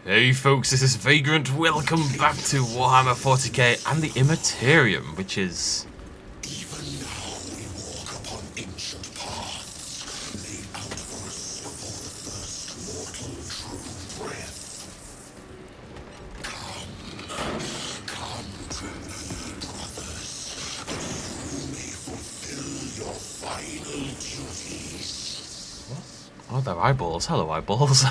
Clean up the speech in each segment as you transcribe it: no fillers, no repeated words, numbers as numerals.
Hey folks, this is Vagrant. Welcome back to Warhammer 40k and the Imperium, which is... Even now we walk upon ancient paths, laid out for us before the first mortal true breath. Come to me, brothers, that you may fulfill your final duties. What? Oh, they're eyeballs. Hello, eyeballs.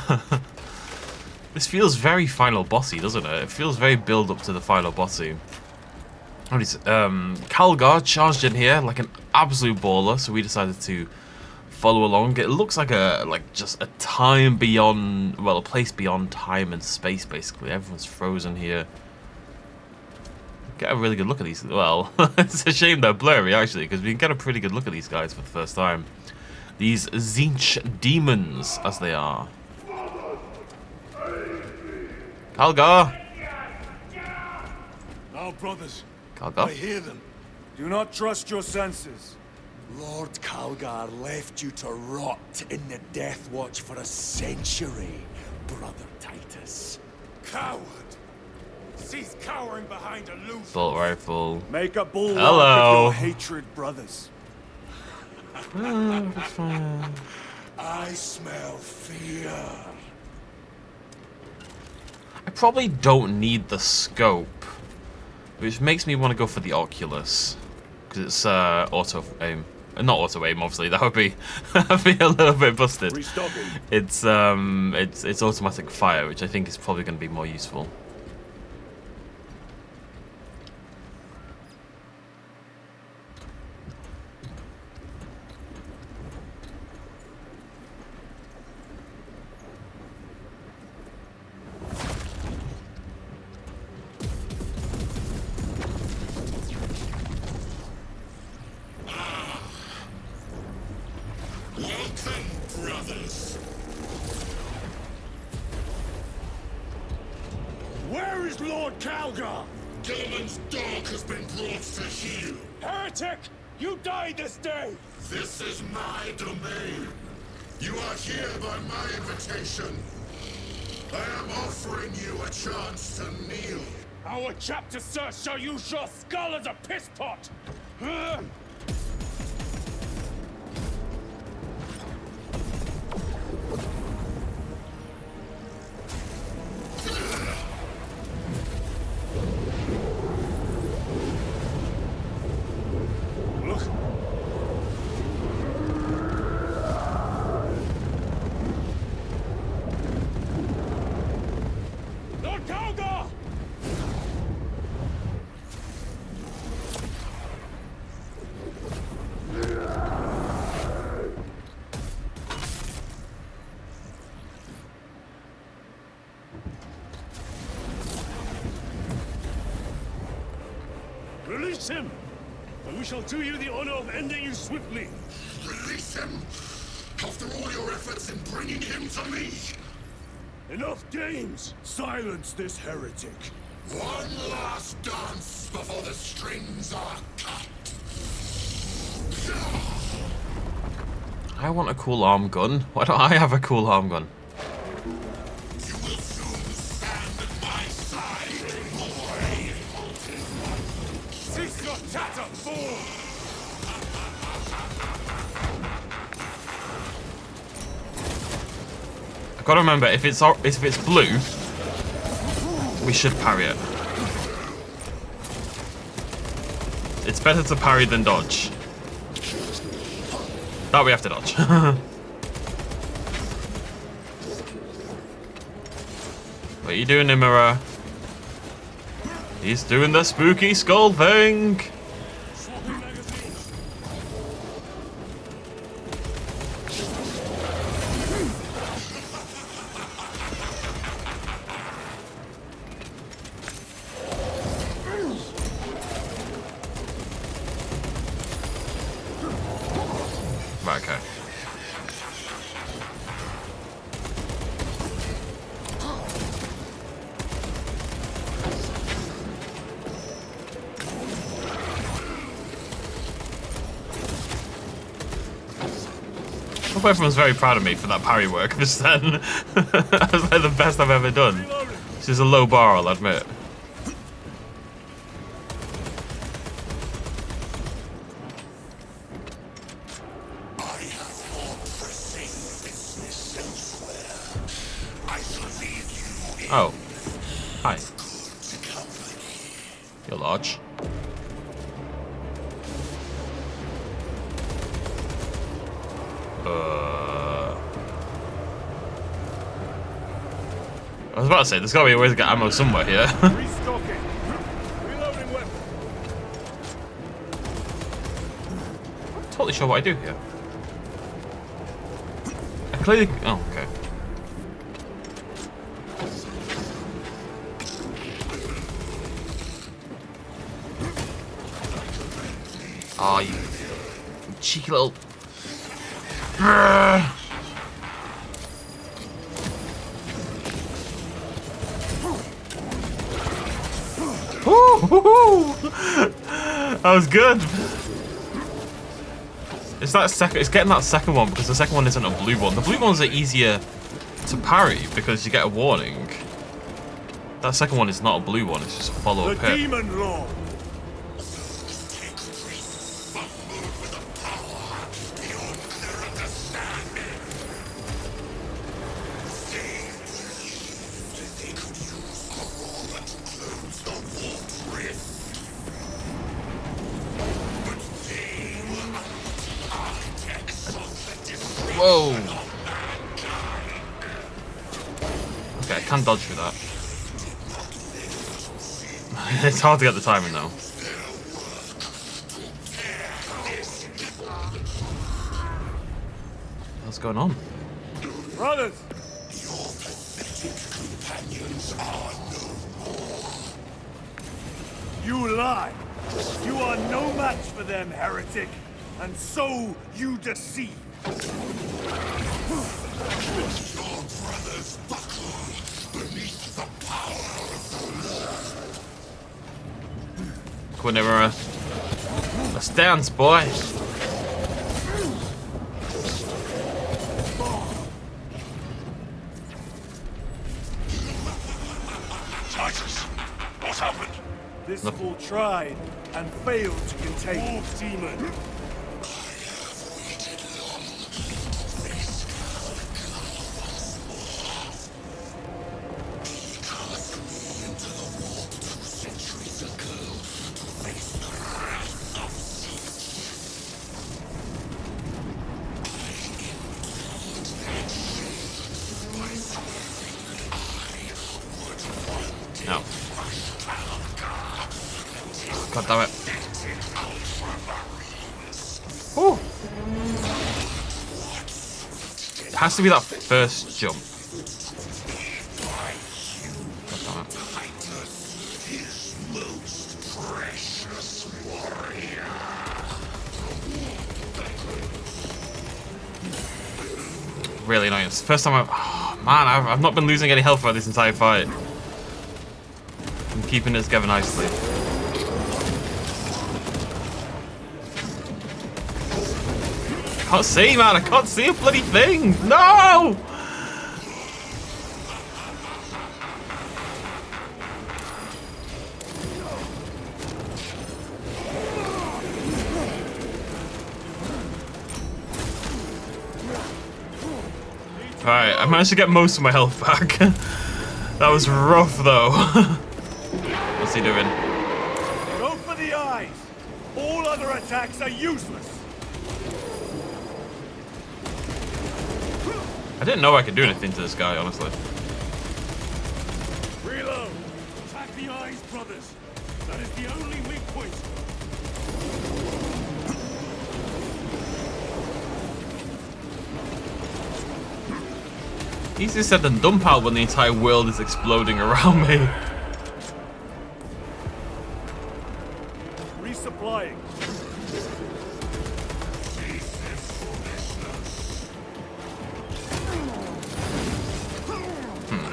This feels very final bossy, doesn't it? It feels very build up to the final bossy. Calgar charged in here like an absolute baller, so we decided to follow along. It looks like just a time beyond, well, a place beyond time and space, basically. Everyone's frozen here. Get a really good look at these. Well, it's a shame they're blurry, actually, because we can get a pretty good look at these guys for the first time. These Tzeentch demons, as they are. Calgar! Now, brothers, Calgar? I hear them. Do not trust your senses. Lord Calgar left you to rot in the Death Watch for a century, Brother Titus. Coward! Cease cowering behind illusion. Bolt rifle. Make a bulwark Hello. of your hatred, brothers. I smell fear. I probably don't need the scope, which makes me want to go for the Oculus, because it's auto aim. Not auto aim, obviously. That would be a little bit busted. Restocking. It's automatic fire, which I think is probably going to be more useful. Welcome, brothers. Where is Lord Calgar? Gilliman's dog has been brought to heel. Heretic! You died this day! This is my domain. You are here by my invitation. I am offering you a chance to kneel. Our chapter, sir, shall use your skull as a piss pot! Look. Lord Calgar! Release him! And we shall do you the honor of ending you swiftly. Release him. After all your efforts in bringing him to me. Enough games! Silence this heretic. One last dance before the strings are cut. I want a cool arm gun. Why don't I have a cool arm gun? You will soon stand at my side, boy. Cease your chatter, fool! I've got to remember, if it's blue, we should parry it. It's better to parry than dodge. That we have to dodge. What are you doing, Imira? He's doing the spooky skull thing. Right, okay. I hope everyone's very proud of me for that parry work just then. That was like the best I've ever done. This is a low bar, I'll admit. Oh. Hi. You're large. I was about to say, there's gotta be a way to get ammo somewhere here. Restocking. Reloading weapon. I'm totally sure what I do here. I clearly... Oh, okay. Oh, you cheeky little... That was good. It's getting that second one because the second one isn't a blue one. The blue ones are easier to parry because you get a warning. That second one is not a blue one, it's just a follow-up hit. Demon Lord. Whoa! Okay, I can dodge through that. It's hard to get the timing though. What's going on? Brothers! You lie! You are no match for them, heretic! And so you deceive! Your brothers buckle beneath the power of the Lord. Could never a stance, boy. Titus, what happened? This fool tried and failed to contain the demon. No. God damn it. Ooh. It has to be that first jump. God damn it. Really annoying. It's the first time I've not been losing any health for this entire fight. I'm keeping it together nicely. I can't see, man. I can't see a bloody thing. No! Alright, I managed to get most of my health back. That was rough, though. What's he doing? Go for the eyes! All other attacks are useless! I didn't know I could do anything to this guy, honestly. Reload! Attack the eyes, brothers! That is the only weak point! Easier said than done, pal, when the entire world is exploding around me. Resupplying.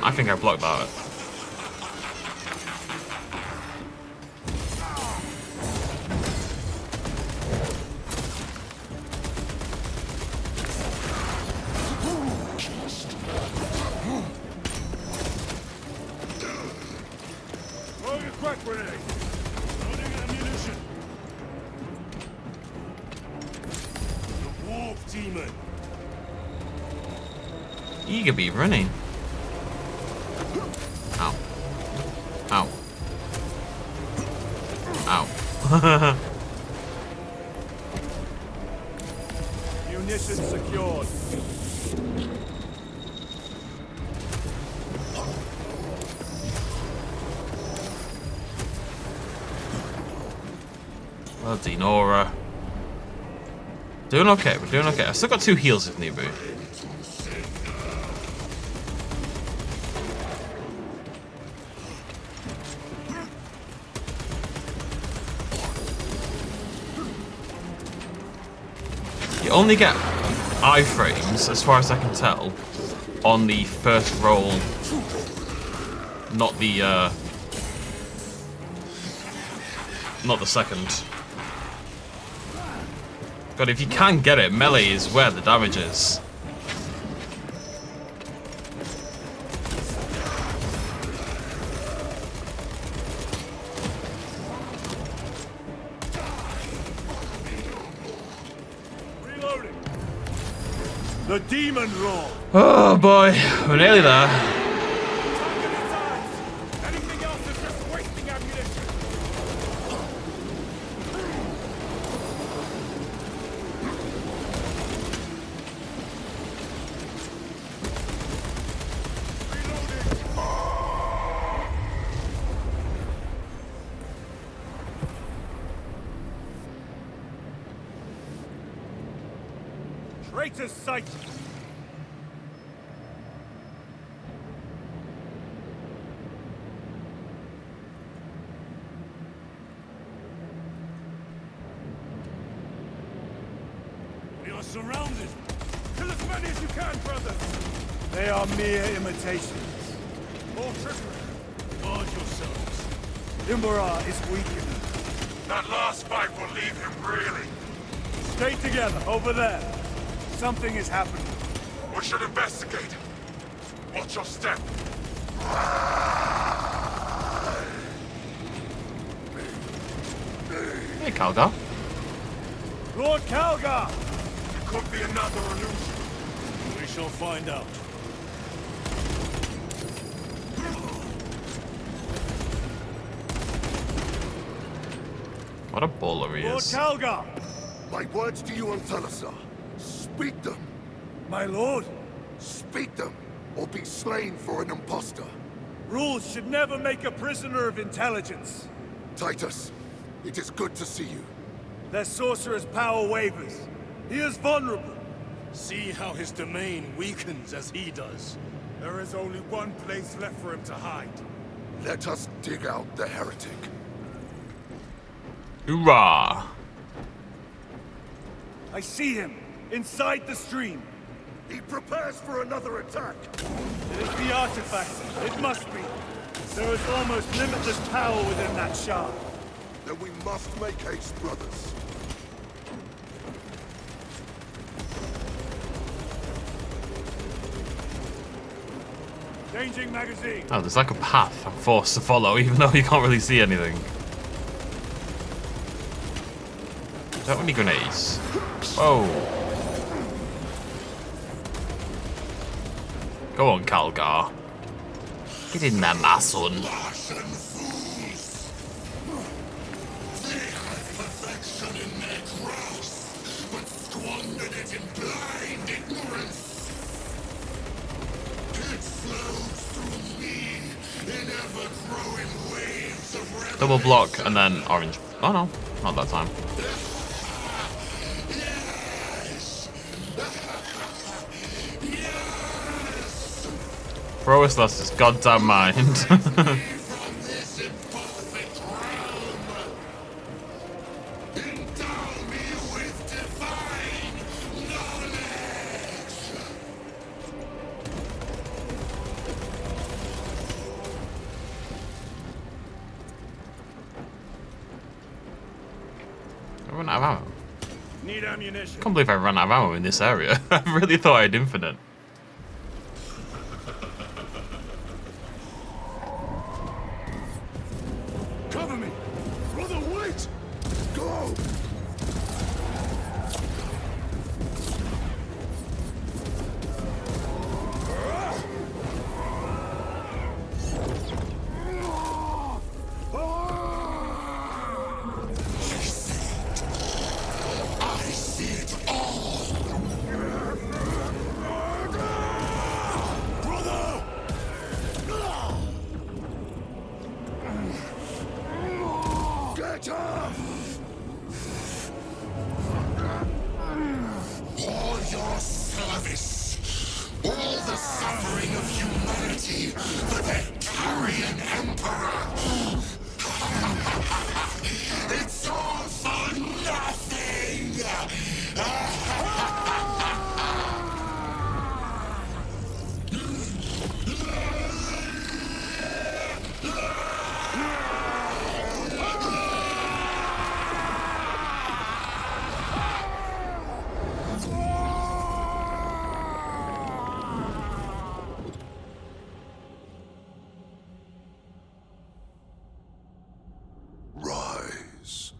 I think I blocked that. Crack grenade! Loading ammunition! The warp demon! Eager be running. Ow. Ow. Ow. Munitions secured. Bloody Nora. Doing okay, we're doing okay. I've still got 2 heals if need be. You only get iframes, as far as I can tell, on the first roll, not the second. God, if you can get it, melee is where the damage is. Reloading. The demon roar. Oh boy, we're nearly there. Target its eyes. Anything else is just wasting ammunition. Traitor's sight! We are surrounded! Kill as many as you can, brothers! They are mere imitations. More trickery! Guard yourselves! Imbora is weakening. That last fight will leave him reeling. Stay together, over there. Something is happening. We should investigate. Watch your step. Hey, Calgar. Lord Calgar! It could be another illusion. We shall find out. What a baller he Lord is. Calgar! My words to you on Talazar. Speak them. My lord! Speak them, or be slain for an impostor. Rules should never make a prisoner of intelligence. Titus, it is good to see you. Their sorcerer's power wavers. He is vulnerable. See how his domain weakens as he does. There is only one place left for him to hide. Let us dig out the heretic. Hoorah! I see him, inside the stream. He prepares for another attack. It is the artifact. It must be. There is almost limitless power within that shard. Then we must make haste, brothers. Changing magazine. Oh, there's like a path I'm forced to follow, even though you can't really see anything. Don't have any grenades. Whoa. Go on, Calgar. Get in there, my son. Double block and then orange. Oh no, not that time. Throw us lost his goddamn mind. I run out of ammo. Need ammunition. I can't believe I ran out of ammo in this area. I really thought I had infinite. Imperian Emperor! It's all for nothing! Rise,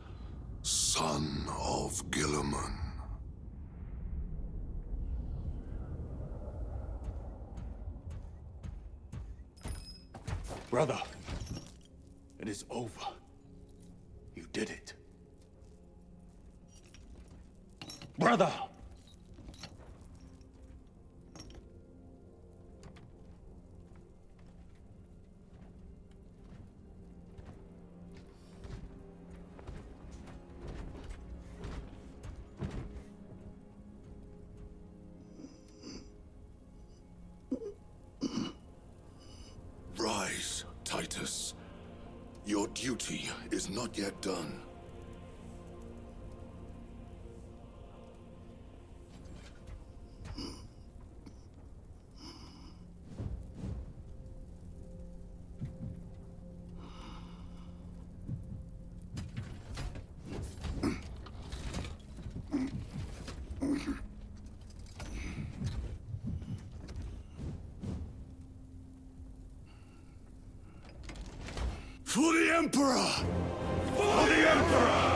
son of Guilliman. Brother, it is over. You did it. Brother! Rise, Titus. Your duty is not yet done. For the Emperor! For the Emperor!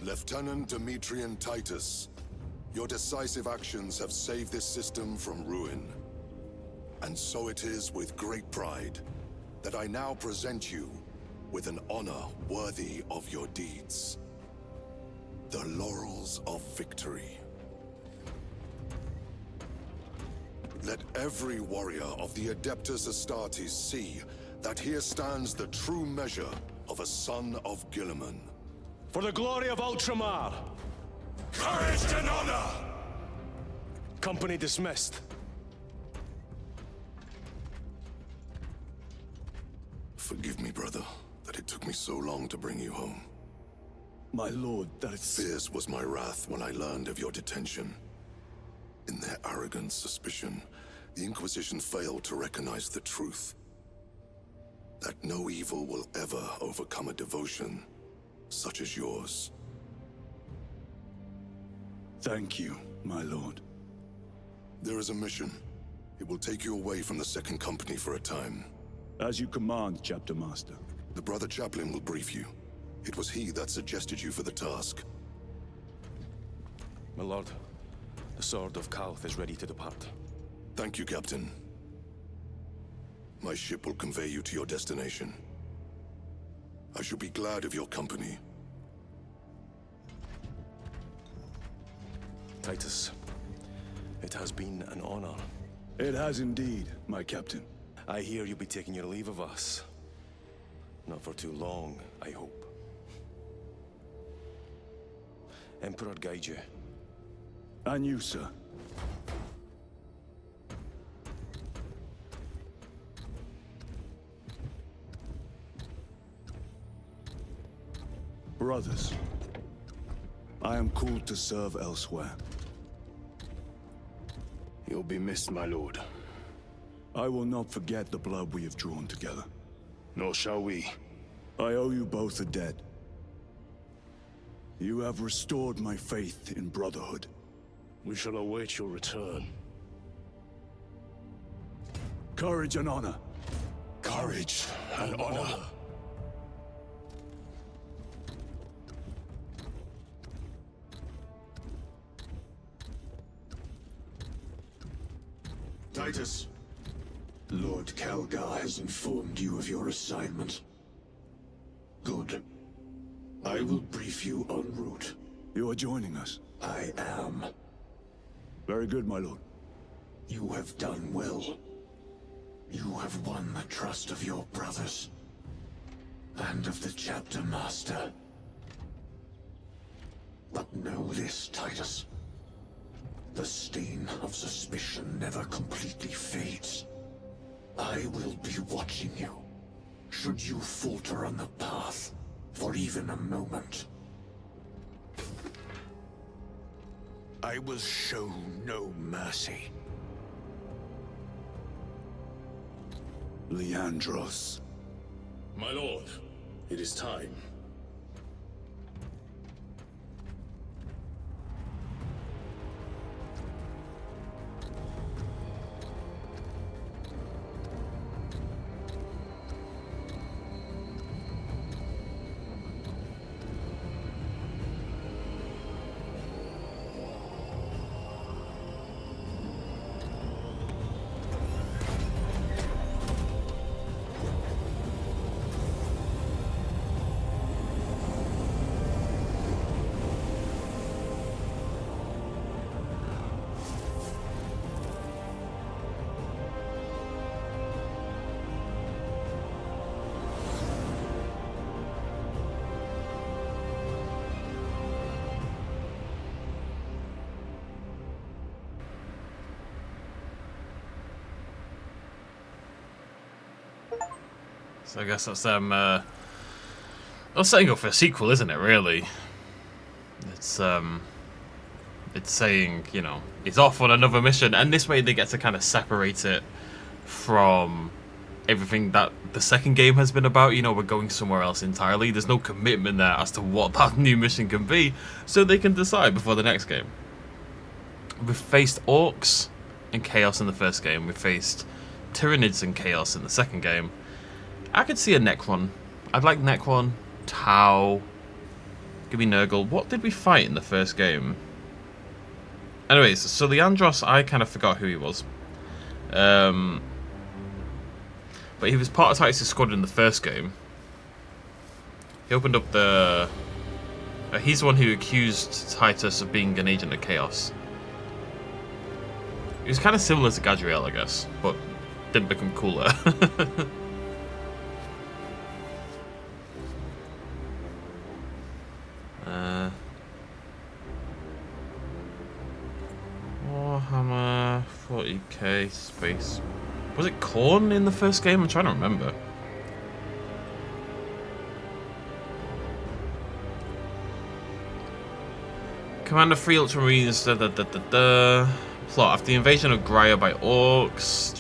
Lieutenant Demetrian Titus, your decisive actions have saved this system from ruin. And so it is with great pride that I now present you with an honor worthy of your deeds. The Laurels of Victory. Let every warrior of the Adeptus Astartes see that here stands the true measure of a son of Guilliman. For the glory of Ultramar! Courage and honor! Company dismissed. Forgive me, brother, that it took me so long to bring you home. My lord, that's... Fierce was my wrath when I learned of your detention. In their arrogant suspicion, the Inquisition failed to recognize the truth. That no evil will ever overcome a devotion such as yours. Thank you, my lord. There is a mission. It will take you away from the Second Company for a time. As you command, Chapter Master. The Brother Chaplain will brief you. It was he that suggested you for the task. My lord, the Sword of Kauth is ready to depart. Thank you, Captain. My ship will convey you to your destination. I shall be glad of your company. Titus, it has been an honor. It has indeed, my captain. I hear you'll be taking your leave of us. Not for too long, I hope. Emperor guide you. And you, sir. Brothers, I am called to serve elsewhere. You'll be missed, my lord. I will not forget the blood we have drawn together. Nor shall we. I owe you both a debt. You have restored my faith in brotherhood. We shall await your return. Courage and honor. Courage and honor. Titus, Lord Calgar has informed you of your assignment. Good. I will brief you en route. You are joining us. I am. Very good, my lord. You have done well. You have won the trust of your brothers. And of the chapter master. But know this, Titus. The stain of suspicion never completely fades. I will be watching you. Should you falter on the path, for even a moment. I will show no mercy. Leandros. My lord, it is time. So I guess that's them. Well, setting up for a sequel, isn't it? Really, it's saying, you know, he's off on another mission, and this way they get to kind of separate it from everything that the second game has been about. You know, we're going somewhere else entirely. There's no commitment there as to what that new mission can be, so they can decide before the next game. We've faced orcs and chaos in the first game. We faced Tyranids and chaos in the second game. I could see a Necron. I'd like Necron, Tau, give me Nurgle. What did we fight in the first game? Anyways, so Leandros, I kind of forgot who he was. But he was part of Titus' squad in the first game. He opened up the... he's the one who accused Titus of being an agent of Chaos. He was kind of similar to Gadriel, I guess, but didn't become cooler. Warhammer 40k space. Was it Khorne in the first game? I'm trying to remember. Commander 3 Ultramarines. Plot after the invasion of Graia by orcs.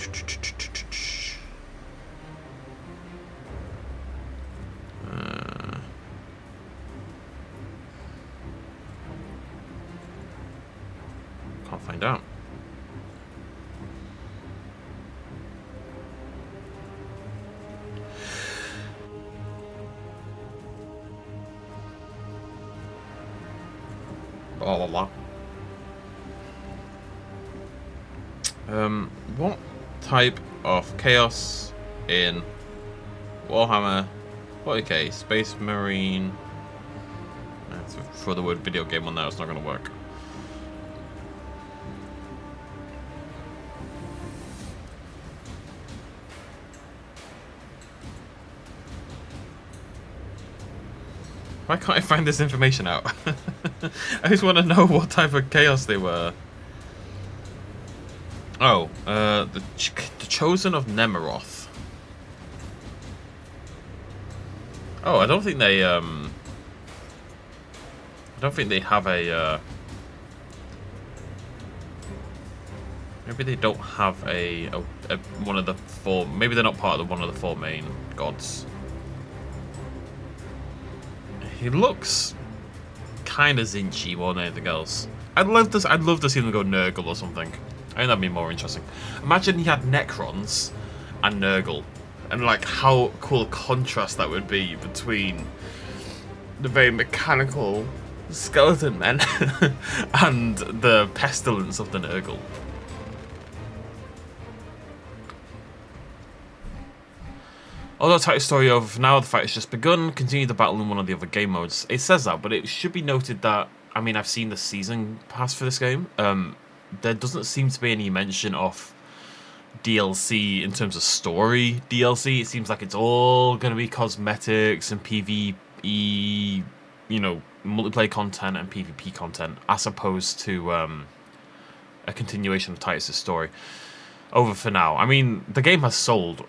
Can't find out. Blah blah blah. What type of chaos in Warhammer 40k Space Marine? Let's throw the word video game on there, it's not going to work. Why can't I find this information out? I just want to know what type of chaos they were. Oh, the Chosen of Nemeroth. Oh, I don't think they have a Maybe they don't have a one of the four. Maybe they're not part of one of the four main gods. He looks kind of zinchy more than anything else. I'd love to see them go Nurgle or something. I think that'd be more interesting. Imagine he had Necrons and Nurgle, and like how cool a contrast that would be between the very mechanical skeleton men and the pestilence of the Nurgle. Although Titus story over for now, the fight has just begun. Continue the battle in one of the other game modes. It says that, but it should be noted that, I mean, I've seen the season pass for this game. There doesn't seem to be any mention of DLC in terms of story DLC. It seems like it's all going to be cosmetics and PvE, you know, multiplayer content and PvP content, as opposed to a continuation of Titus' story. Over for now. I mean, the game has sold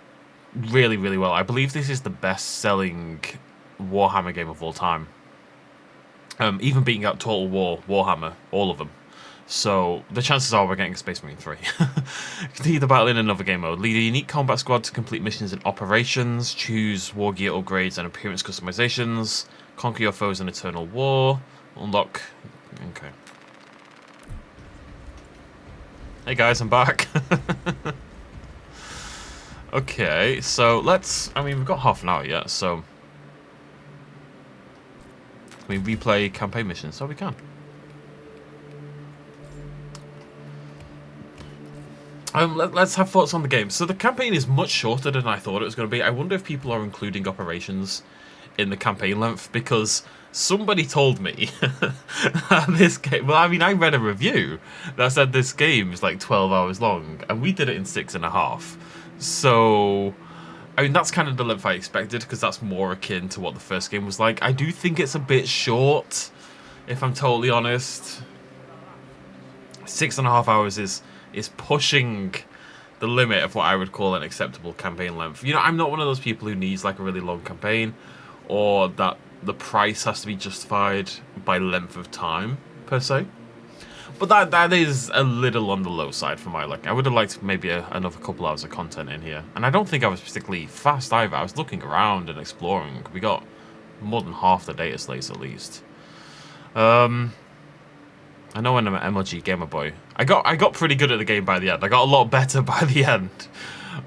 really, really well. I believe this is the best-selling Warhammer game of all time. Even beating out Total War, Warhammer, all of them. So the chances are we're getting a Space Marine 3. Continue the battle in another game mode. Lead a unique combat squad to complete missions and operations. Choose war gear upgrades and appearance customizations. Conquer your foes in eternal war. Unlock. Okay. Hey guys, I'm back. Okay, so let's... I mean, we've got half an hour yet, so... Can we replay campaign missions? So we can. Let's have thoughts on the game. So the campaign is much shorter than I thought it was going to be. I wonder if people are including operations in the campaign length, because somebody told me this game... Well, I mean, I read a review that said this game is like 12 hours long, and we did it in 6.5. So, I mean, that's kind of the length I expected, because that's more akin to what the first game was like. I do think it's a bit short, if I'm totally honest. 6.5 hours is pushing the limit of what I would call an acceptable campaign length. You know, I'm not one of those people who needs like a really long campaign, or that the price has to be justified by length of time, per se. But that is a little on the low side for my liking. I would have liked maybe another couple hours of content in here. And I don't think I was particularly fast either. I was looking around and exploring. We got more than half the data slates at least. I know when I'm an MLG Gamer Boy, I got pretty good at the game by the end. I got a lot better by the end.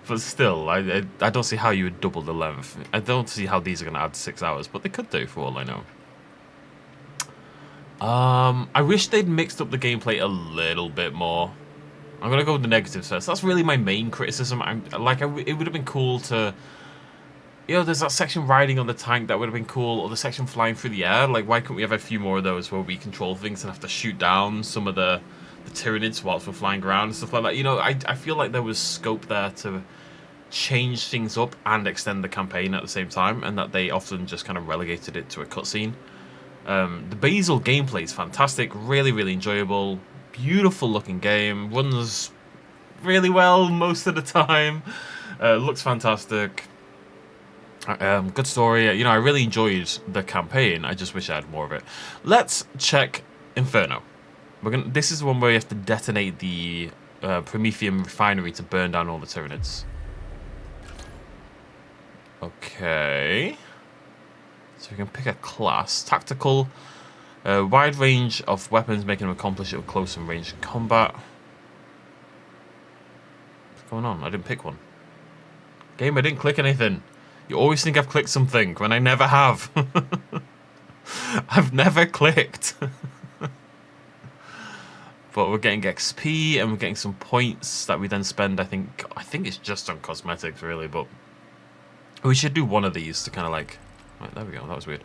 But still, I don't see how you would double the length. I don't see how these are going to add 6 hours, but they could do for all I know. I wish they'd mixed up the gameplay a little bit more. I'm going to go with the negatives first. That's really my main criticism. It would have been cool to... You know, there's that section riding on the tank that would have been cool, or the section flying through the air. Like, why couldn't we have a few more of those where we control things and have to shoot down some of the Tyranids whilst we're flying around and stuff like that? You know, I feel like there was scope there to change things up and extend the campaign at the same time, and that they often just kind of relegated it to a cutscene. The Basil gameplay is fantastic, really, really enjoyable, beautiful looking game, runs really well most of the time, looks fantastic, good story. You know, I really enjoyed the campaign. I just wish I had more of it. Let's check Inferno. This is the one where you have to detonate the Prometheum refinery to burn down all the Tyranids. Okay. So we can pick a class. Tactical. Wide range of weapons, making them accomplish it with close and range combat. What's going on? I didn't pick one. Game, I didn't click anything. You always think I've clicked something when I never have. I've never clicked. But we're getting XP and we're getting some points that we then spend. I think it's just on cosmetics really, but we should do one of these to kind of like... Right, there we go. That was weird.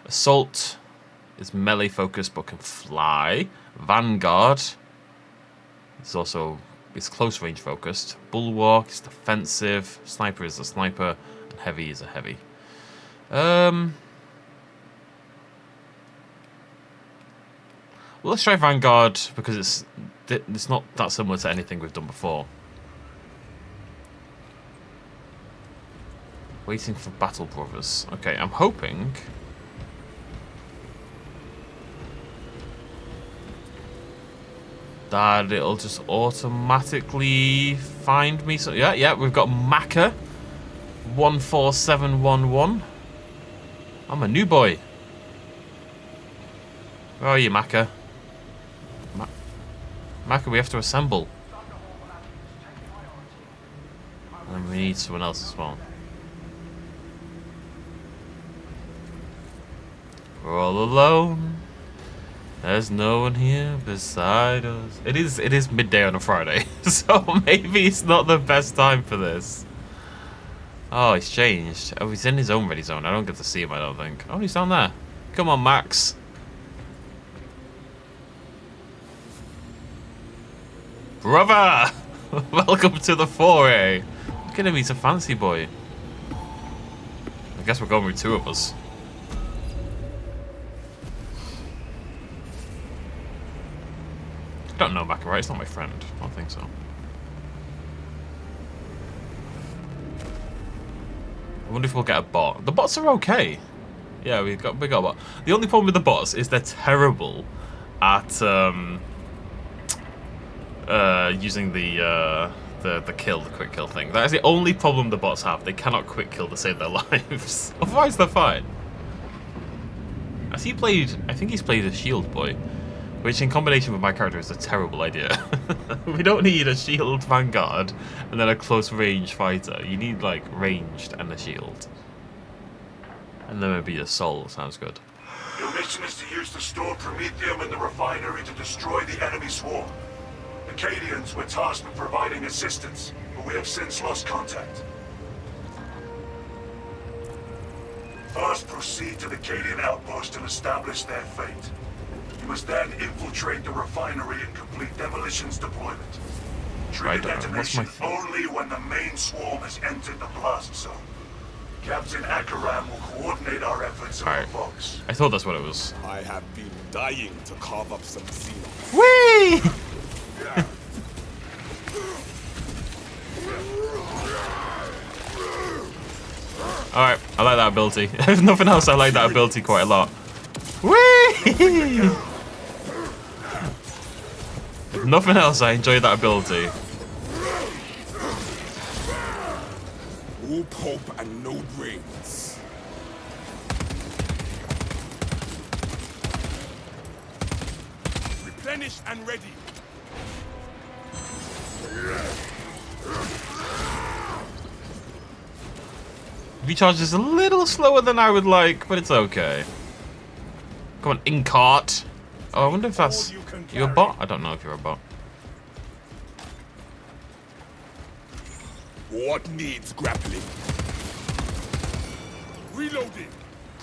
Assault is melee focused but can fly. Vanguard it's close range focused. Bulwark is defensive. Sniper is a sniper, and heavy is a heavy. Well, let's try Vanguard because it's not that similar to anything we've done before. Waiting for Battle Brothers. Okay, I'm hoping... that it'll just automatically find me. So yeah, we've got Maka 14711. I'm a new boy. Where are you, Maka? Maka, we have to assemble. And we need someone else as well. We're all alone. There's no one here beside us. It is midday on a Friday, so maybe it's not the best time for this. Oh, he's changed. Oh, he's in his own ready zone. I don't get to see him, I don't think. Oh, he's down there. Come on, Max. Brother! Welcome to the foray. Look at him, he's a fancy boy. I guess we're going with two of us. I don't know Maka, right? It's not my friend. I don't think so. I wonder if we'll get a bot. The bots are okay. Yeah, we got a bot. The only problem with the bots is they're terrible at using the quick kill thing. That is the only problem the bots have. They cannot quick kill to save their lives. Otherwise, they're fine. I think he's played a shield boy, which in combination with my character is a terrible idea. We don't need a shield vanguard and then a close range fighter. You need like ranged and a shield. And then maybe a soul sounds good. Your mission is to use the stored Promethium in the refinery to destroy the enemy swarm. Acadians were tasked with providing assistance, but we have since lost contact. First, proceed to the Acadian outpost and establish their fate. You must then infiltrate the refinery and complete demolitions deployment. Trigger detonation only when the main swarm has entered the blast zone. Captain Akaram will coordinate our efforts and folks. I thought that's what it was. I have been dying to carve up some xenos. Whee! Alright, I like that ability. If nothing else, I like that ability quite a lot. Whee! If nothing else, I enjoy that ability. All Pope and no brains. Replenished and ready. Recharge is a little slower than I would like, but it's okay. Come on, Inkart. Oh, I wonder if that's... You a bot? I don't know if you're a bot. What needs grappling? Reloading.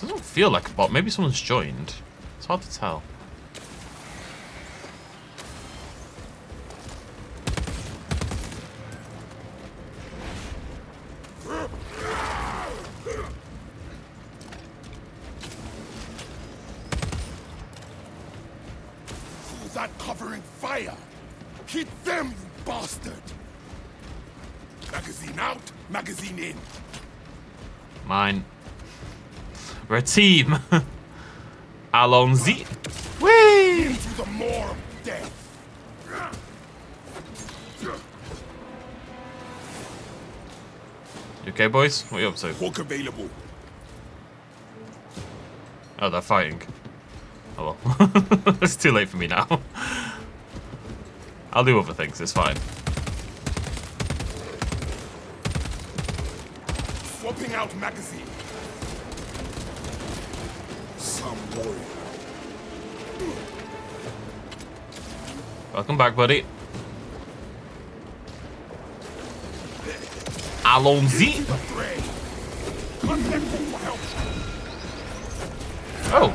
Doesn't feel like a bot. Maybe someone's joined. It's hard to tell. Who's that covering fire? Hit them, you bastard! Magazine out, magazine in. Mine. We're a team. Allons-y. Whee! Into the maw of death. You okay, boys? What are you up to? Hawk available. Oh, they're fighting. Oh well. It's too late for me now. I'll do other things, it's fine. Swapping out magazine. Some warrior. Welcome back, buddy. Allons-y. Oh.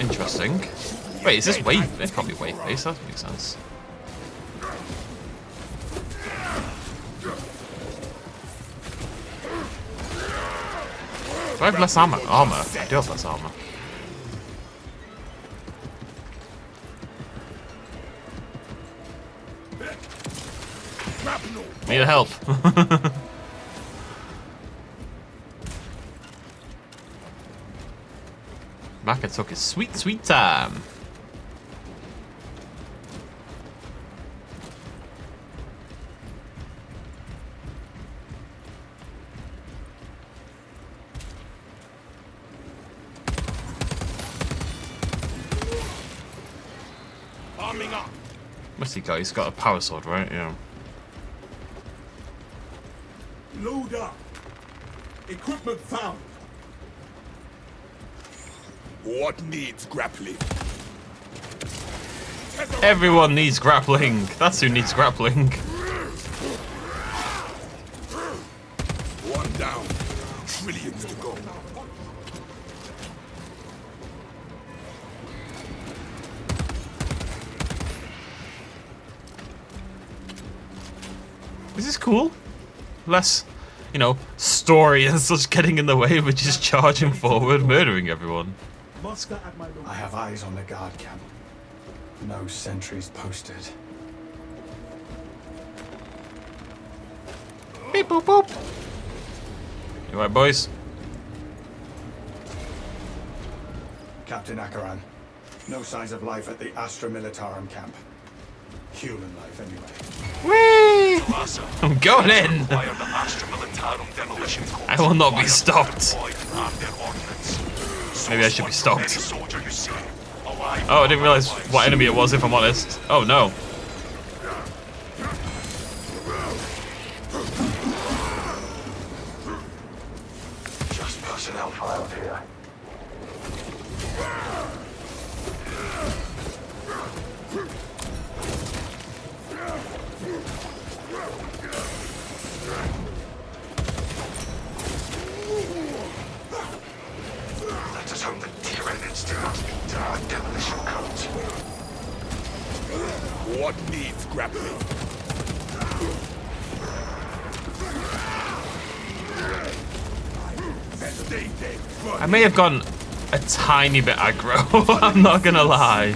Interesting. Wait, is this wave? It can't be wave based, that makes sense. Do I have less armor? I do have less armor. Need help. Maka took his sweet, sweet time. What's he got? He's got a power sword, right? Yeah. Load up. Equipment found. What needs grappling? Everyone needs grappling. That's who needs grappling. One down. Trillions to go. Is this cool? Less, you know, story and such getting in the way, but just charging forward, murdering everyone. I have eyes on the guard camp. No sentries posted. Beep boop boop. You right, boys? Captain Akaran, no signs of life at the Astra Militarum camp. Human life, anyway. Whee! I'm going in! Fire the Astra Militarum demolition corps. I will not be stopped. Avoid their ordnance. Maybe I should be stopped. Any soldier you see, alive Oh, I didn't realize what enemy it was, if I'm honest. Oh no. just personnel filed here. Let us hope the Tyranids do not meet our demolition codes. What needs grappling? Stay dead. I may have gone a tiny bit aggro, I'm not gonna lie.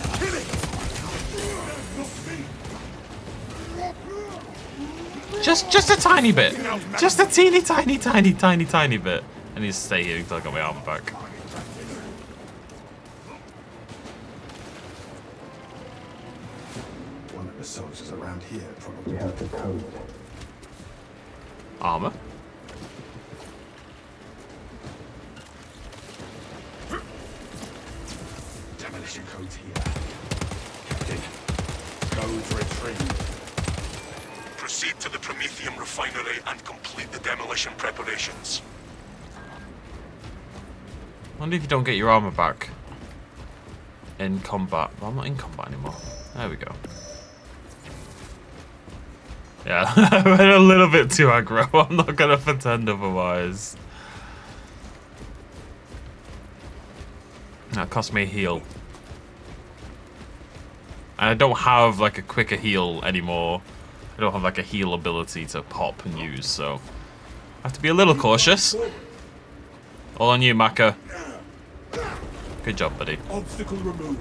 Just a tiny bit. Just a teeny tiny bit. I need to stay here until I got my armor back. One of the soldiers around here probably had the code. Armor? Demolition codes here. Captain, codes retrieved. Proceed to the Promethium refinery and complete the demolition preparations. Wonder if you don't get your armor back in combat. Well, I'm not in combat anymore. There we go. Yeah, I went a little bit too aggro. I'm not gonna pretend otherwise. That cost me a heal. And I don't have like a quicker heal anymore. I don't have like a heal ability to pop and use, so I have to be a little cautious. All on you, Maka. Good job, buddy. Obstacle removed.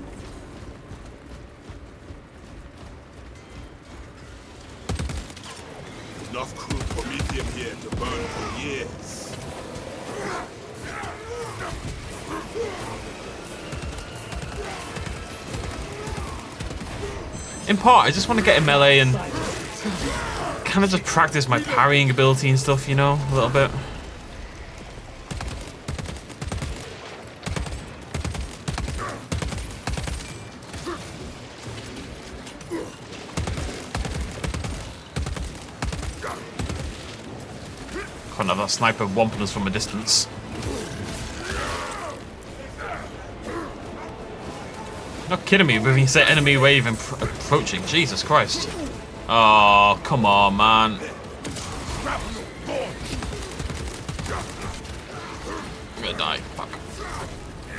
Enough crude promethium here to burn for years. In part, I just want to get in melee and kind of just practice my parrying ability and stuff, you know, a little bit. Can't have that sniper whomping us from a distance. Not kidding me when you say enemy wave approaching. Jesus Christ. Oh, come on, man. I'm gonna die. Fuck.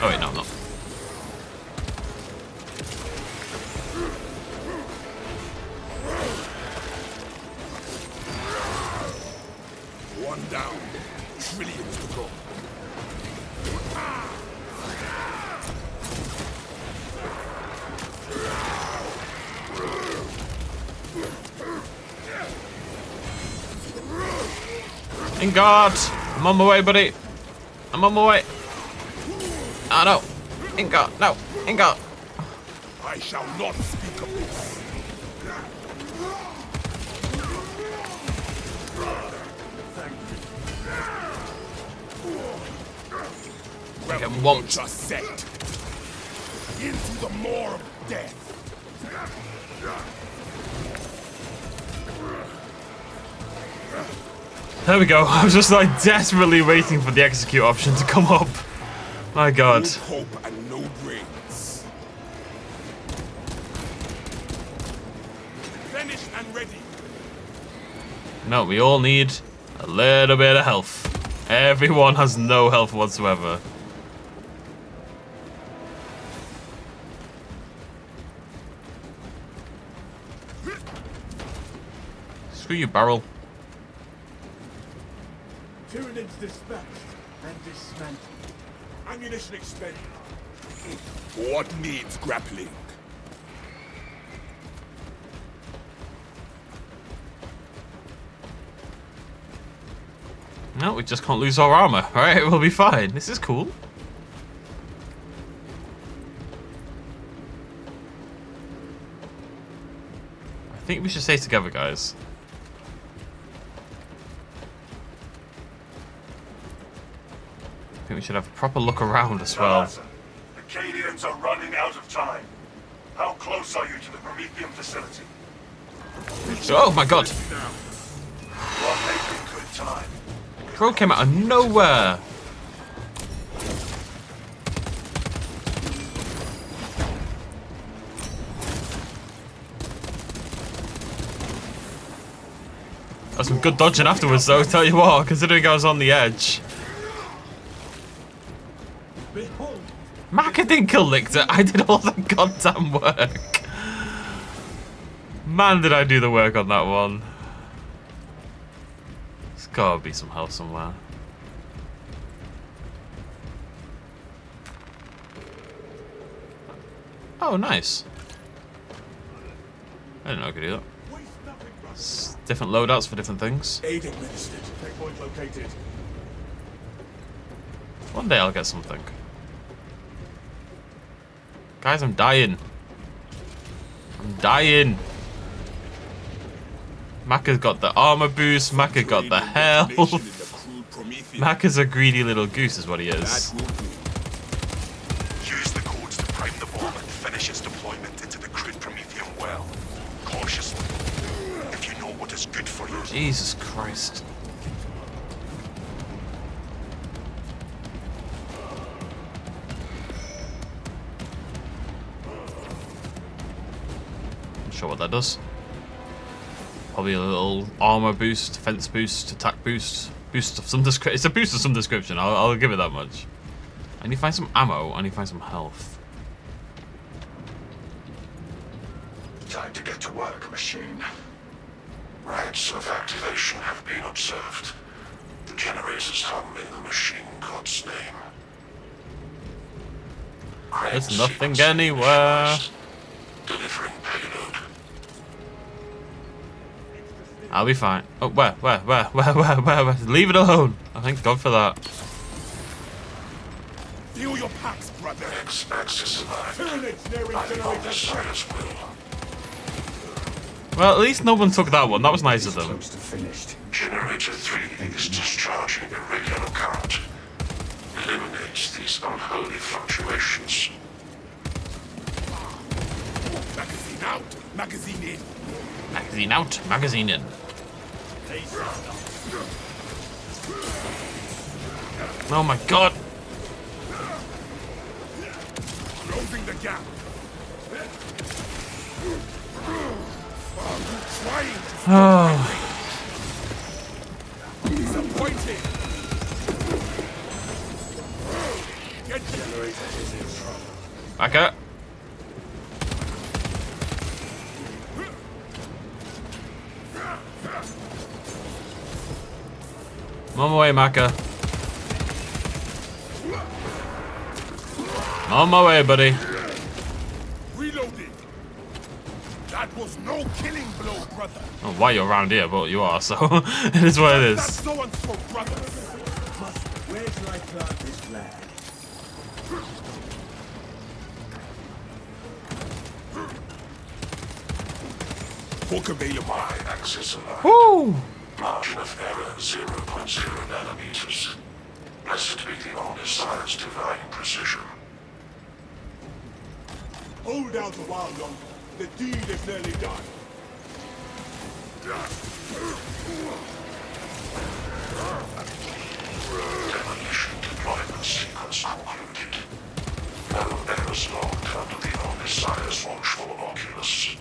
Oh, wait, no, I'm not. One down. Trillions to go. In guard! I'm on my way, buddy. I'm on my way. Oh, no. In guard. No. In guard. I shall not speak of this. Get whomped. Just set into the maw of death. There we go. I was just like desperately waiting for the execute option to come up. My god. No hope and no brains. Finished and ready. No, we all need a little bit of health. Everyone has no health whatsoever. Screw you, barrel. Tyranids dispatched and dismantled. Ammunition expended. What needs grappling? No, we just can't lose our armor. Alright, we'll be fine. This is cool. I think we should stay together, guys. I think we should have a proper look around as well. The Cadians are running out of time. How close are you to the Prometheum facility? Oh my god! You are making good time. Crow came out of nowhere! That's some good dodging afterwards though, tell you what, considering I was on the edge. Maka didn't kill Lictor, I did all the goddamn work. Man, did I do the work on that one. There's gotta be some health somewhere. Oh, nice. I didn't know I could do that. Different loadouts for different things. Aid administered. Checkpoint located. One day I'll get something. Guys, I'm dying. I'm dying. Maka's got the armor boost. Maka got the health. Maka's a greedy little goose is what he is. Use the codes to prime the bomb and finish its deployment into the crude Prometheum well. Cautiously. If you know what is good for you. Jesus Christ. Not sure what that does. Probably a little armor boost, defense boost, attack boost, boost of some description. It's a boost of some description. I'll give it that much. I need to find some ammo. I need to find some health. Time to get to work, machine. Rites of activation have been observed. The generators hum in the machine god's name. There's nothing anywhere. Delivering payload. I'll be fine. Oh, where? Leave it alone. I thank God for that. Deal your packs, brother. X-axis aligned. Tyranids nearing I follow generator. Cyrus will. Well, at least no one took that one. That was nice of them. Close to finished. Generator 3 is discharging irregular current. Eliminates these unholy fluctuations. Magazine out. Magazine in. Magazine out, magazine in. Oh my god. Closing the gap. Trying to Oh. disappointed. Get generator is in trouble. Back up. I'm on my way, Maka. I'm on my way, buddy. Reloading. That was no killing blow, brother. I don't know why you're around here, but you are, so it is what it That's is. so and so, brother. Where shall I plant this flag? Book available. Y-axis aligned. Woo! Margin of error 0.0 nanometers. Blessed be the omniscience divine precision. Hold out a while longer. The deed is nearly done. Sire's watchful of Oculus.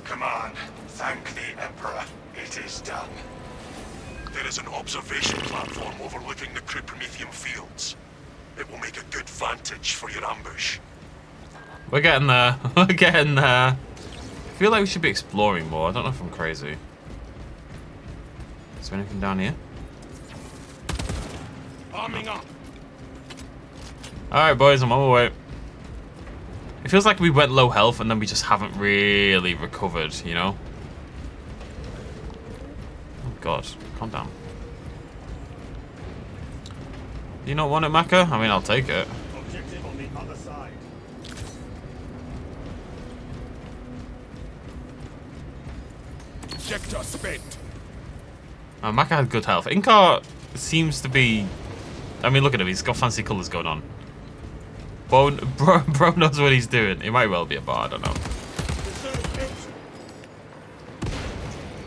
Come on, thank the Emperor. It is done. There is an observation platform overlooking the Promethium fields. It will make a good vantage for your ambush. We're getting there. We're getting there. I feel like we should be exploring more. I don't know if I'm crazy. Is there anything down here? Arming up. Alright, boys, I'm on my way. It feels like we went low health and then we just haven't really recovered, you know? Oh, God. Calm down. You not want it, Maka? I mean, I'll take it. Objective on the other side. Ejector spent. Maka had good health. Inkar seems to be... I mean, look at him. He's got fancy colours going on. Bro knows what he's doing. He might well be a bard, I don't know.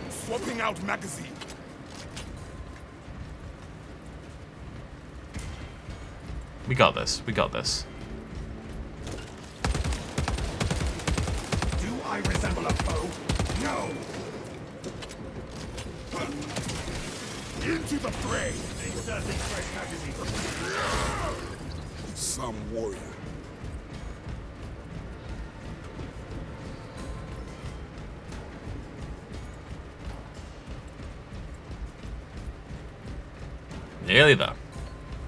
Swapping out magazine. We got this. We got this. Do I resemble a foe? No. Into the fray. Inserting fresh magazine. Some warrior. Nearly there.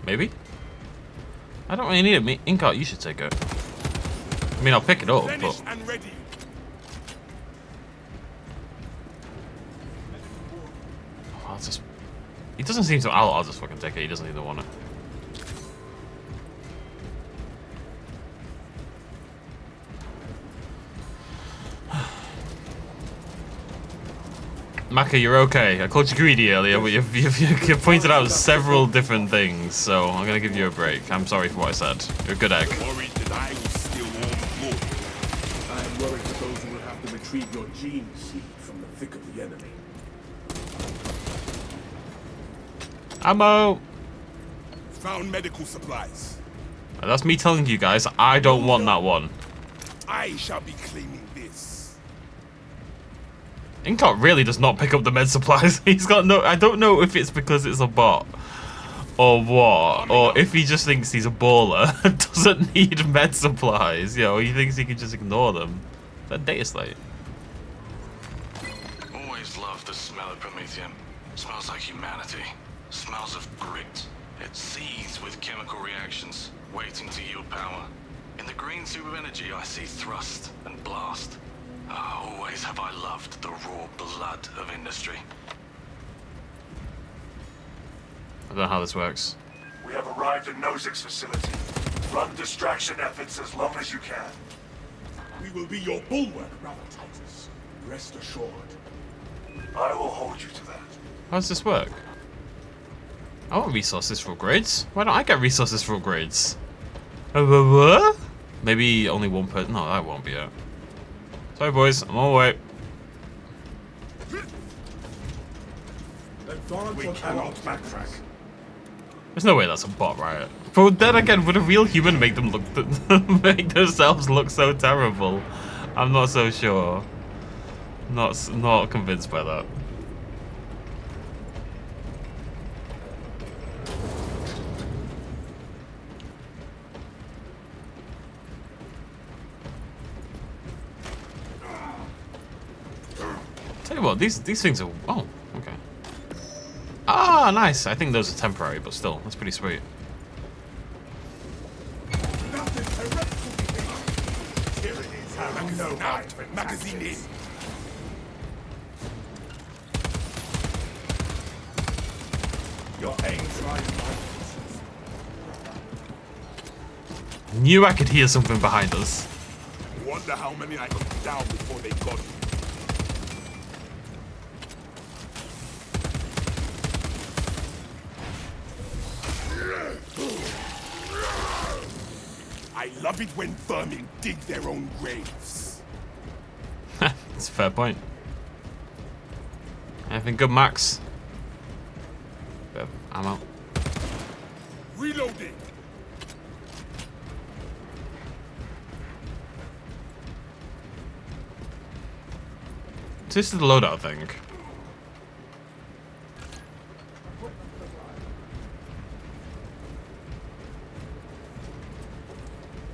Maybe? I don't really need it. Inkart, you should take it. I mean, I'll pick it up, but... And ready. Oh, I'll just... He doesn't seem to... I'll just fucking take it. He doesn't even want it. Maka, you're okay. I called you greedy earlier, but you've pointed out several different things, so I'm gonna give you a break. I'm sorry for what I said. You're a good egg. Worried that I will steal all the glory. I am worried for those who will have to retrieve your gene seed from the thick of the enemy. Ammo! Found medical supplies. And that's me telling you guys, I don't want that one. I shall be claiming this. Inkart really does not pick up the med supplies. He's got no... I don't know if it's because it's a bot or what, or if he just thinks he's a baller and doesn't need med supplies. You know, he thinks he can just ignore them. That data slate. Always loved the smell of Promethium. Smells like humanity. Smells of grit. It seethes with chemical reactions, waiting to yield power. In the green super energy, I see thrust and blast. Always have I loved the raw blood of industry. I don't know how this works. We have arrived at Nozick's facility. Run distraction efforts as long as you can. We will be your bulwark, brother Titus. Rest assured. I will hold you to that. How does this work? I want resources for upgrades. Why don't I get resources for upgrades? What? Maybe only one per... No, that won't be it. Sorry, boys. I'm on my way. We cannot backtrack. There's no way that's a bot, right? But then again, would a real human make them look... make themselves look so terrible? I'm not so sure. Not convinced by that. Tell you what, these things are... Oh, okay. Ah, nice. I think those are temporary, but still, that's pretty sweet. Magazine in. Your aim's right. Knew I could hear something behind us. Wonder how many I took down before they got me. I love it when vermin dig their own graves. That's a fair point. Anything good, Max? Bit of ammo. Reloading. So this is the loadout thing.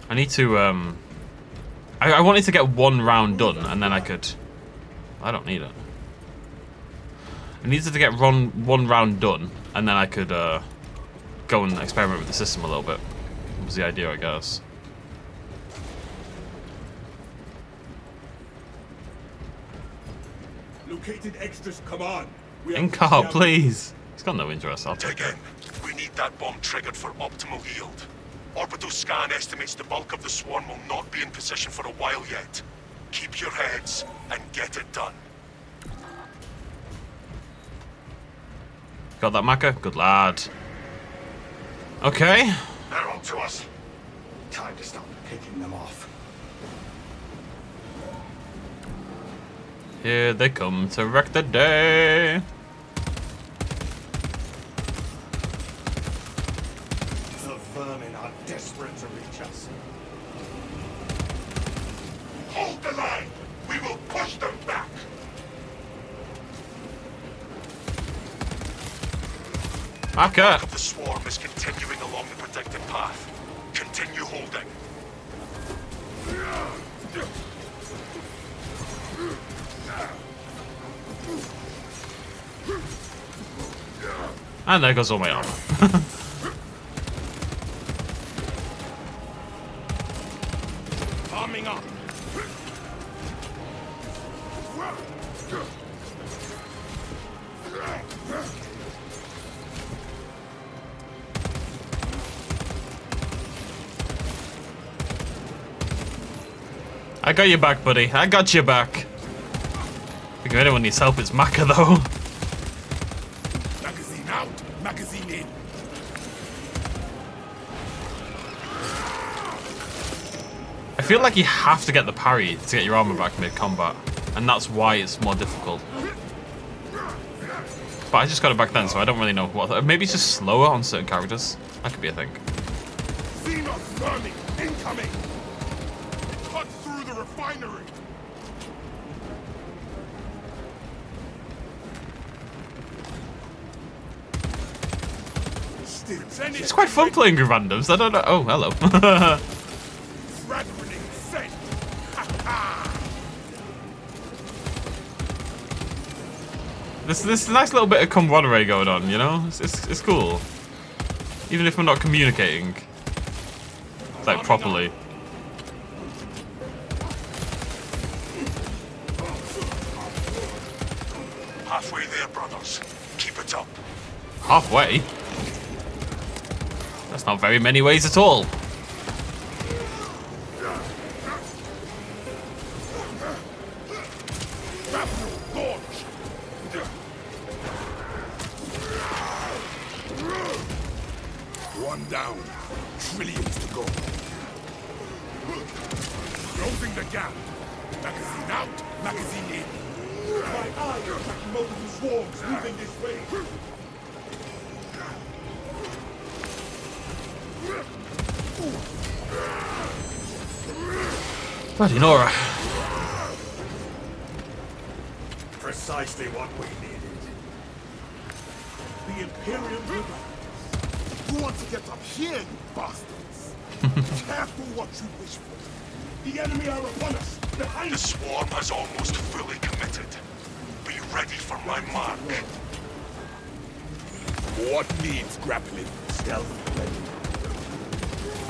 I need to, I wanted to get one round done, and then I could... I don't need it. I needed to get one round done, and then I could, go and experiment with the system a little bit. That was the idea, I guess. Located extras, come on. In-car, please. He's got no interest. I'll take it. Again, we need that bomb triggered for optimal yield. Orbital scan estimates the bulk of the swarm will not be in position for a while yet. Keep your heads and get it done. Got that, Maka? Good lad. Okay. They're on to us. Time to start picking them off. Here they come to wreck the day. The vermin are desperate to reach us. Hold the line! We will push them back! Maka! The swarm is continuing along the predicted path. Continue holding. And there goes all my armor. Arming up. I got your back, buddy. I got your back. If anyone needs help, it's Maka, though. Magazine out. Magazine in. I feel like you have to get the parry to get your armor back mid-combat, and that's why it's more difficult. But I just got it back then, so I don't really know what. Maybe it's just slower on certain characters. That could be a thing. Xenos burning. Incoming. Cut through the refinery. It's quite fun playing with randoms. I don't know. Oh, hello. This nice little bit of camaraderie going on, you know? It's cool. Even if we're not communicating. Like, properly. Halfway there, brothers. Keep it up. Halfway? That's not very many ways at all. One down. Trillions to go. Closing the gap. Magazine out. Magazine in. My eye is tracking multiple swarms moving this way. Bloody Nora. Precisely what we needed. The Imperium relentless. You want to get up here, you bastards? Careful what you wish for. The enemy are upon us. Behind The us. swarm has almost fully committed. Be ready for my mark. What needs grappling? Stealth.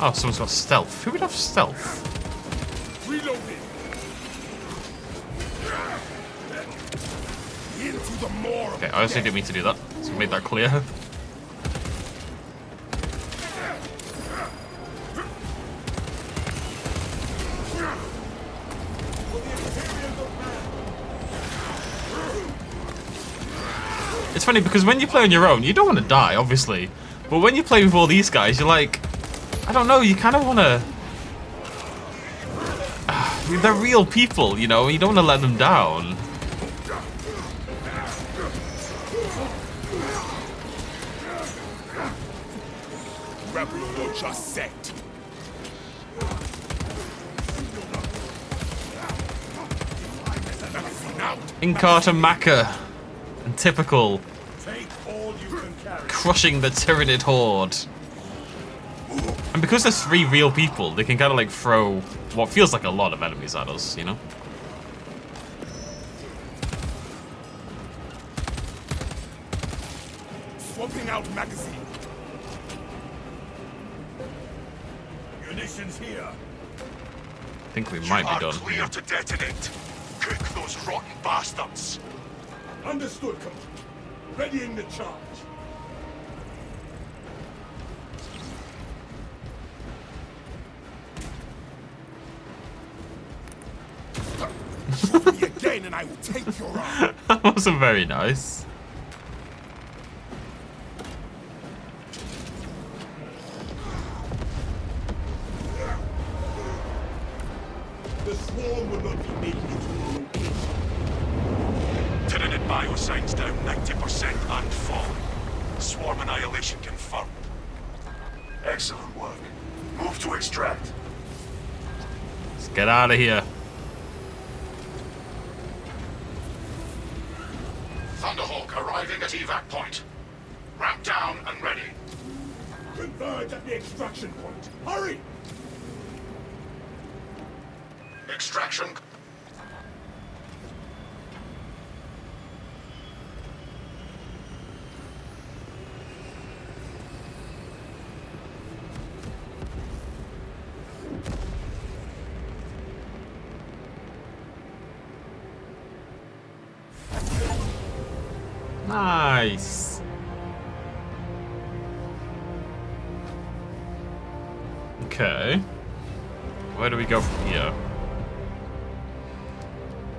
Oh, someone's got stealth. Who would have stealth? Reloading. Into the more. Okay, I honestly didn't mean to do that. So made that clear. It's funny because when you play on your own, you don't want to die, obviously. But when you play with all these guys, you're like, I don't know, you kind of want to... They're real people, you know, you don't want to let them down. Rebel launcher set. Magazine out. Inkart and Maka. And typical. Take all you can carry. Crushing the Tyranid horde. And because there's 3 real people, they can kind of like throw what feels like a lot of enemies at us, you know? Swapping out magazine. Munitions here. I think we might be done. Clear to detonate. Cook those rotten bastards. Understood, Commander. Readying the charge. Shoot me again and I will take your arm. That wasn't very nice. The swarm will not be making it to the location. Tyranid biosigns down 90% and falling. Swarm annihilation confirmed. Excellent work. Move to extract. Let's get out of here. Thunderhawk arriving at evac point. Ramp down and ready. Converge at the extraction point. Hurry! Extraction. Nice. Okay. Where do we go from here?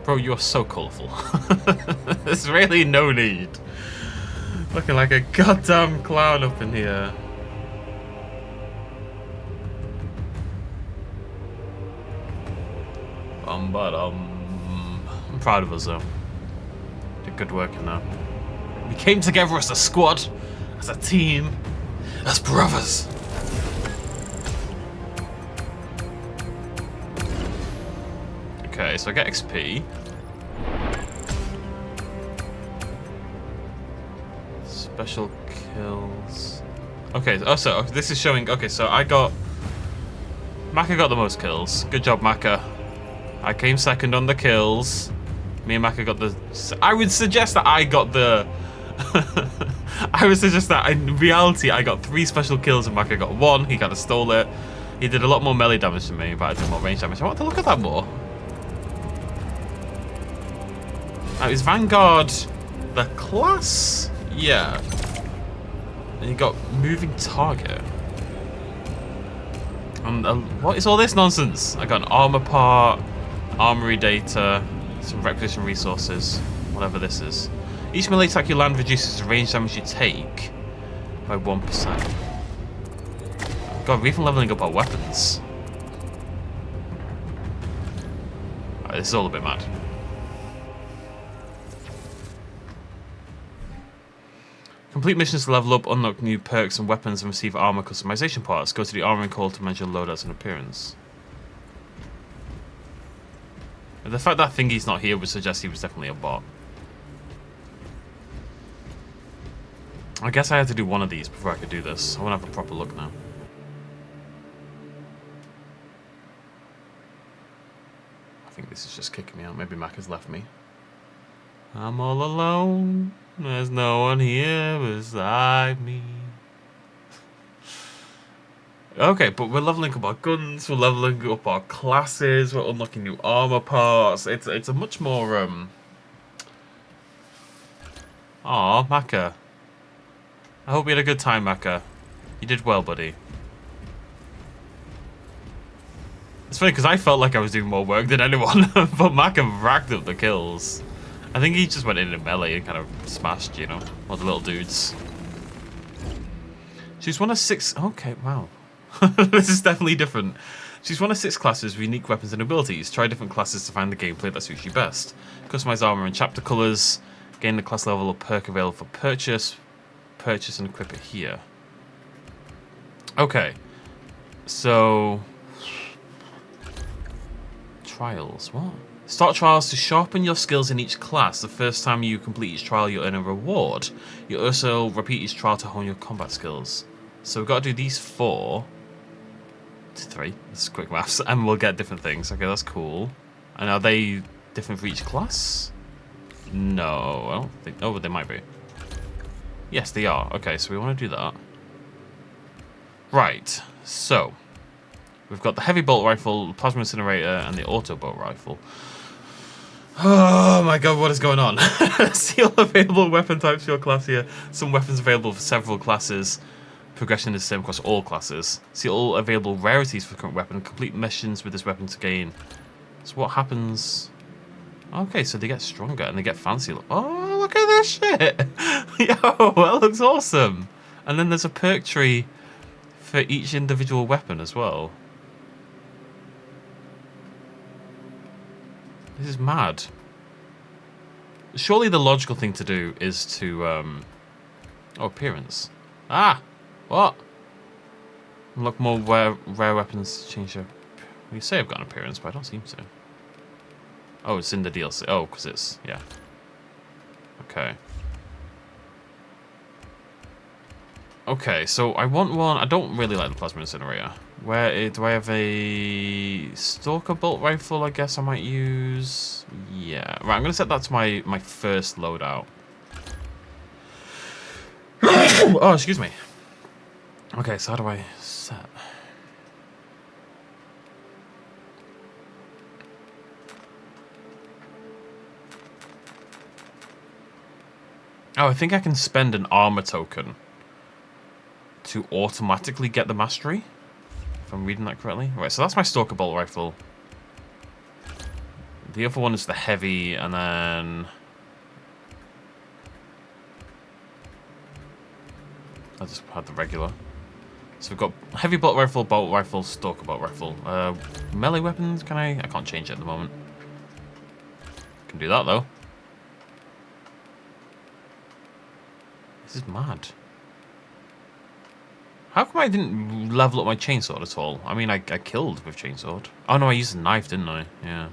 Bro, you're so colourful. There's really no need. Looking like a goddamn clown up in here. I'm proud of us though. Did good work in there. We came together as a squad, as a team, as brothers. Okay, so I get XP. Special kills. Okay, also, this is showing... Okay, so I got... Maka got the most kills. Good job, Maka. I came second on the kills. Me and Maka got the... I would suggest that I got the... I would suggest that in reality I got 3 special kills and Maka got 1. He kind of stole it. He did a lot more melee damage than me, but I did more range damage. I want to look at that more. Now, is Vanguard the class? Yeah. And you got moving target. And what is all this nonsense? I got an armor part, armory data, some requisition resources, whatever this is. Each melee attack you land reduces the range damage you take by 1%. God, we're even leveling up our weapons. Right, this is all a bit mad. Complete missions to level up, unlock new perks and weapons, and receive armor customization parts. Go to the armoring hall to measure loadouts and appearance. And the fact that thingy's not here would suggest he was definitely a bot. I guess I had to do one of these before I could do this. I want to have a proper look now. I think this is just kicking me out. Maybe Mac has left me. I'm all alone. There's no one here beside me. Okay, but we're leveling up our guns, we're leveling up our classes, we're unlocking new armor parts. It's a much more Aw, Maka. I hope you had a good time, Maka. You did well, buddy. It's funny because I felt like I was doing more work than anyone, but Maka racked up the kills. I think he just went in melee and kind of smashed, you know, all the little dudes. She's one of 6... Okay, wow. This is definitely different. She's one of 6 classes with unique weapons and abilities. Try different classes to find the gameplay that suits you best. Customize armor and chapter colors. Gain the class level of perk available for purchase. Purchase and equip it here. Okay. So... Trials. What? Start trials to sharpen your skills in each class. The first time you complete each trial, you earn a reward. You also repeat each trial to hone your combat skills. So we've got to do these 4. 3. This is quick maths. And we'll get different things. Okay, that's cool. And are they different for each class? No, I don't think... Oh, but they might be. Yes, they are. Okay, so we want to do that. Right, so... We've got the heavy bolt rifle, plasma incinerator, and the auto bolt rifle. Oh my god, what is going on? See all available weapon types for your class here. Some weapons available for several classes. Progression is the same across all classes. See all available rarities for the current weapon. Complete missions with this weapon to gain. So what happens... Okay, so they get stronger and they get fancy. Oh, look at this shit! Yo, that looks awesome! And then there's a perk tree for each individual weapon as well. This is mad. Surely the logical thing to do is to... Oh, appearance. Ah! What? Unlock more rare weapons to change your... You say I've got an appearance, but I don't seem to. Oh, it's in the DLC. Oh, because it's... Yeah. Okay. Okay, so I want one... I don't really like the plasma incinerator. Where do I have a stalker bolt rifle? I guess I might use... Yeah. Right, I'm going to set that to my first loadout. Oh, excuse me. Okay, so how do I set... Oh, I think I can spend an armor token to automatically get the mastery, if I'm reading that correctly. Right, so that's my stalker bolt rifle. The other one is the heavy, and then... I just had the regular. So we've got heavy bolt rifle, stalker bolt rifle. Melee weapons, can I? I can't change it at the moment. Can do that though. This is mad. How come I didn't level up my chainsword at all? I mean, I killed with chainsword. Oh no, I used a knife, didn't I? Yeah.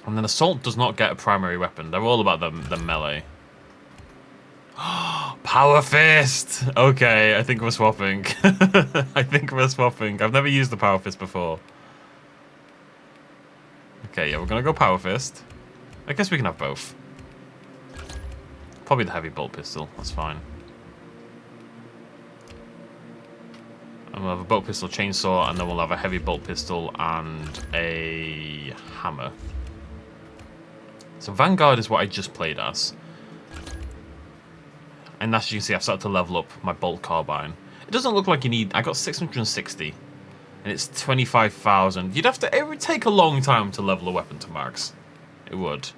And then assault does not get a primary weapon. They're all about the melee. Power fist! Okay, I think we're swapping. I think we're swapping. I've never used the power fist before. Okay, yeah, we're gonna go power fist. I guess we can have both. Probably the heavy bolt pistol, that's fine. And we'll have a bolt pistol chainsaw, and then we'll have a heavy bolt pistol and a hammer. So Vanguard is what I just played as. And as you can see, I've started to level up my bolt carbine. It doesn't look like you need... I got 660. And it's 25,000. You'd have to... It would take a long time to level a weapon to max. It would.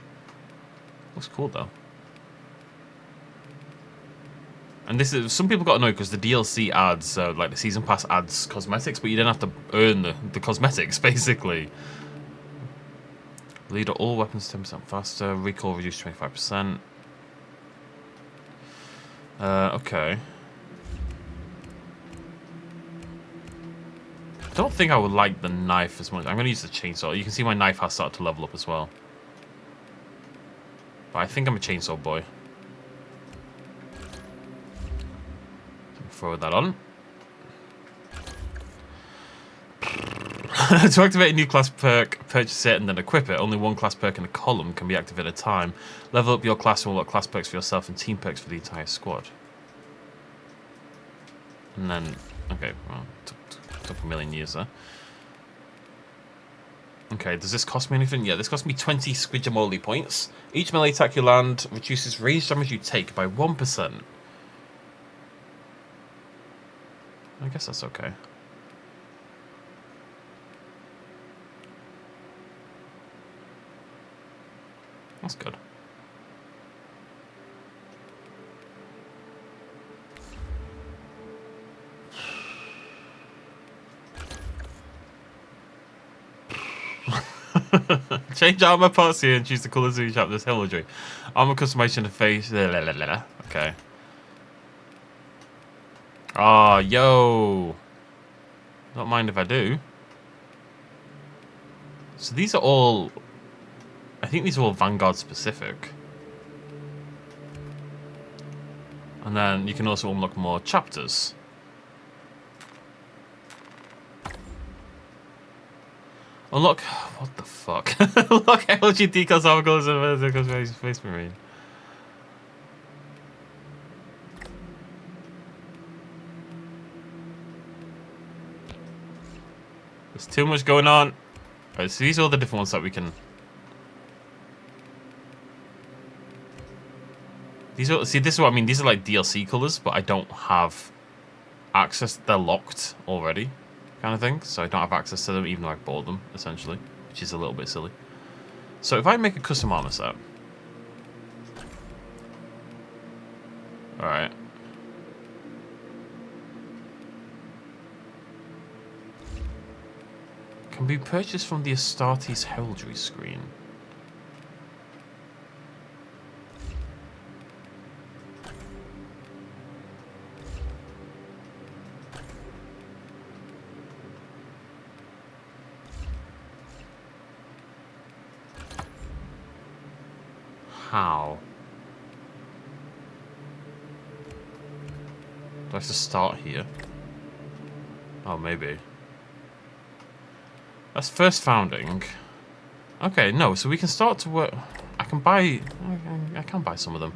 Looks cool though. And this is... Some people got annoyed because the DLC adds... like the season pass adds cosmetics, but you don't have to earn the cosmetics, basically. Leader all weapons 10% faster. Recoil reduced 25%. Okay. I don't think I would like the knife as much. I'm going to use the chainsaw. You can see my knife has started to level up as well. But I think I'm a chainsaw boy. Throw that on. To activate a new class perk, purchase it and then equip it. Only one class perk in a column can be activated at a time. Level up your class and unlock class perks for yourself and team perks for the entire squad. And then, okay, well, took a million years there. Okay, does this cost me anything? Yeah, this cost me 20 Squidgamoli points. Each melee attack you land reduces range damage you take by 1%. I guess that's okay. That's good. Change armor parts here and choose the colours of each chapter's heraldry. Armor customization of face. Okay. Ah, yo. Don't mind if I do. So these are all... I think these are all Vanguard specific. And then you can also unlock more chapters. Unlock... What the fuck? Unlock LG decals, articles, and Space Marine. There's too much going on. Alright, so these are all the different ones that we can... These are... See, this is what I mean. These are like DLC colours, but I don't have access. They're locked already, kind of thing. So I don't have access to them, even though I bought them, essentially. Which is a little bit silly. So if I make a custom armor set... Alright. Can be purchased from the Astartes heraldry screen. How? Do I have to start here? Oh, maybe. That's first founding. Okay, no, so we can start to work. I can buy. I can buy some of them.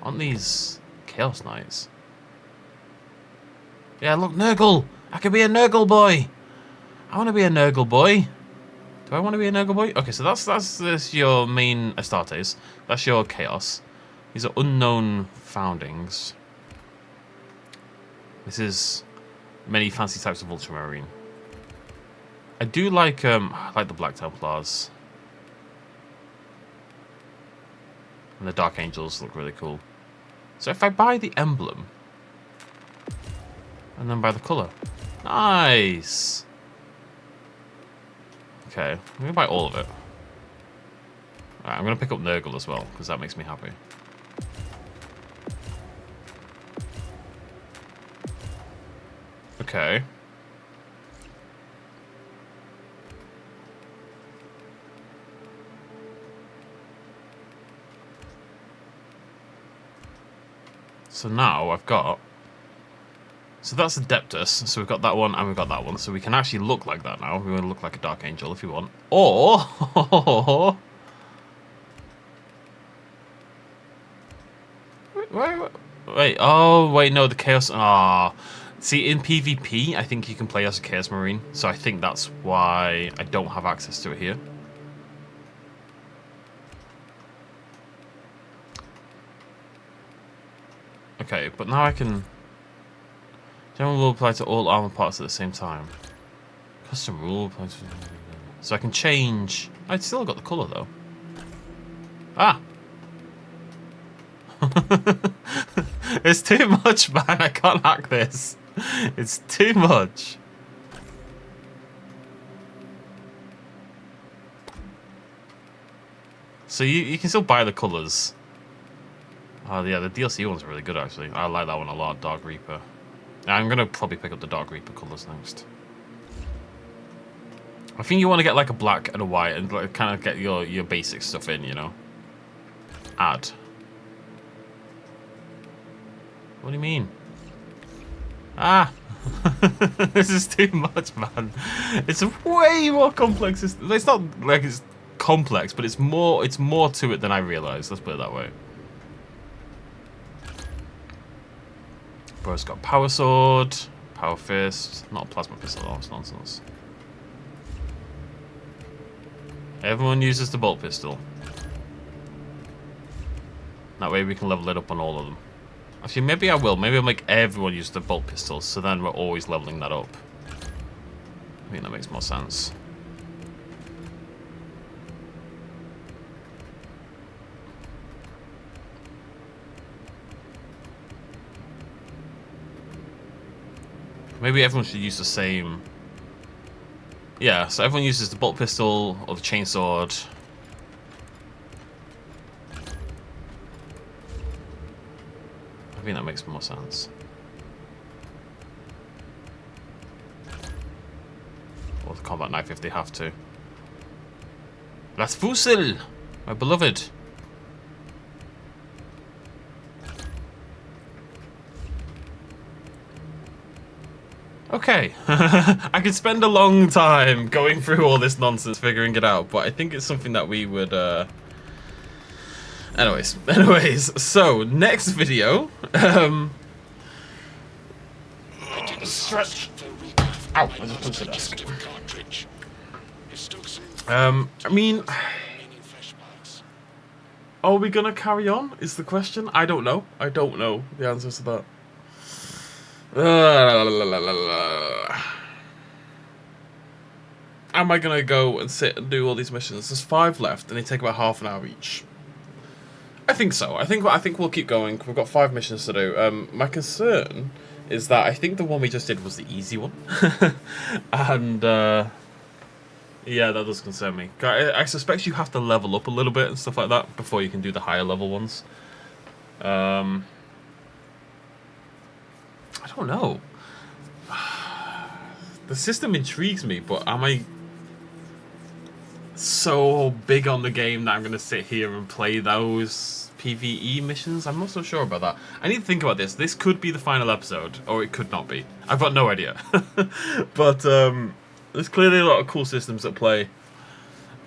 Aren't these Chaos Knights? Yeah, look, Nurgle! I can be a Nurgle boy! I want to be a Nurgle boy. Do I want to be a Nurgle boy? Okay, so that's your main Astartes. That's your Chaos. These are unknown foundings. This is many fancy types of Ultramarine. I do like the Black Templars. And the Dark Angels look really cool. So if I buy the emblem, and then buy the colour. Nice! Okay, I'm going to buy all of it. Alright, I'm going to pick up Nurgle as well, because that makes me happy. Okay. So now I've got... So that's Adeptus. So we've got that one and we've got that one. So we can actually look like that now. We want to look like a Dark Angel if you want. Or... Wait, oh, wait, no, the Chaos... Ah... See, in PvP, I think you can play as a Chaos Marine, so I think that's why I don't have access to it here. Okay, but now I can... General rule apply to all armor parts at the same time. Custom rule applies to... So I can change... I'd still got the colour, though. Ah! It's too much, man. I can't hack this. It's too much. So you can still buy the colours. Oh yeah, the DLC ones are really good actually. I like that one a lot, Dark Reaper. I'm gonna probably pick up the Dark Reaper colours next. I think you want to get like a black and a white and like kind of get your basic stuff in, you know. Add. What do you mean? Ah! This is too much, man. It's way more complex. It's not like it's complex, but it's more to it than I realised. Let's put it that way. Bro's got Power Sword, Power Fist, not a Plasma Pistol, that's nonsense. Everyone uses the Bolt Pistol. That way we can level it up on all of them. Actually, maybe I will. Maybe I'll make everyone use the Bolt Pistols, so then we're always leveling that up. I think that makes more sense. Maybe everyone should use the same... Yeah, so everyone uses the Bolt Pistol or the Chainsword. I think that makes more sense. with a combat knife if they have to. Las Fusil, my beloved. Okay, I could spend a long time going through all this nonsense, figuring it out, but I think it's something that we would, Anyways, so, next video, stretch. Ow, I just punched the desk. I mean, are we gonna carry on, is the question? I don't know. I don't know the answers to that. Am I gonna go and sit and do all these missions? There's 5 left, and they take about half an hour each. I think so. I think we'll keep going. We've got 5 missions to do. My concern is that I think the one we just did was the easy one, and yeah, that does concern me. I suspect you have to level up a little bit and stuff like that before you can do the higher level ones. I don't know. The system intrigues me, but am I so big on the game that I'm going to sit here and play those PvE missions? I'm not so sure about that. I need to think about this. This could be the final episode, or it could not be. I've got no idea. But there's clearly a lot of cool systems at play.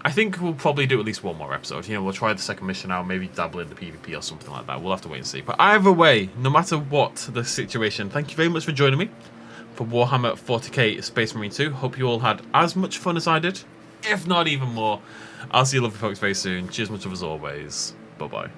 I think we'll probably do at least one more episode. You know, we'll try the second mission out, maybe dabble in the PvP or something like that. We'll have to wait and see. But either way, no matter what the situation, thank you very much for joining me for Warhammer 40k Space Marine 2. Hope you all had as much fun as I did, if not even more. I'll see you lovely folks very soon. Cheers much of as always. Bye-bye.